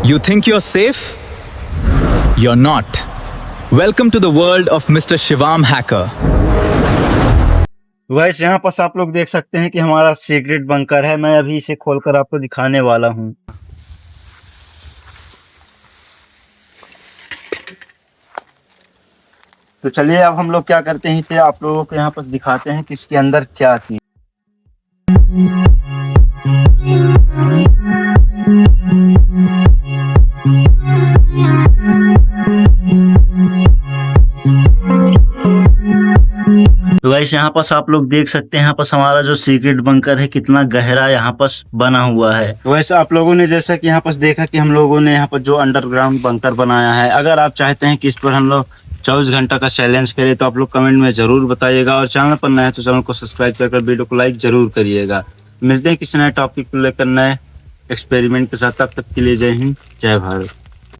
You think you're safe? You're not. Welcome to the world of Mr. Shivam Hacker. वैसे यहाँ पर आप लोग देख सकते हैं कि हमारा सीक्रेट बंकर है। मैं अभी इसे खोलकर आपको दिखाने वाला हूँ। तो चलिए अब हम लोग क्या करते हैं, इसे आप लोगों को यहाँ पर दिखाते हैं कि इसके अंदर क्या थी। तो वैसे यहाँ पर आप लोग देख सकते हैं यहाँ पर हमारा जो सीक्रेट बंकर है कितना गहरा यहाँ पर बना हुआ है। वैसे आप लोगों ने जैसा कि यहाँ पर देखा कि हम लोगों ने यहाँ पर जो अंडरग्राउंड बंकर बनाया है, अगर आप चाहते हैं कि इस पर हम लोग 24 घंटा का चैलेंज करें तो आप लोग कमेंट में जरूर बताइएगा, और चैनल पर नए हैं तो चैनल को सब्सक्राइब कर वीडियो को लाइक जरूर करिएगा। मिलते हैं किसी नए टॉपिक को लेकर नए एक्सपेरिमेंट के साथ। तब तक के लिए जय हिंद, जय भारत।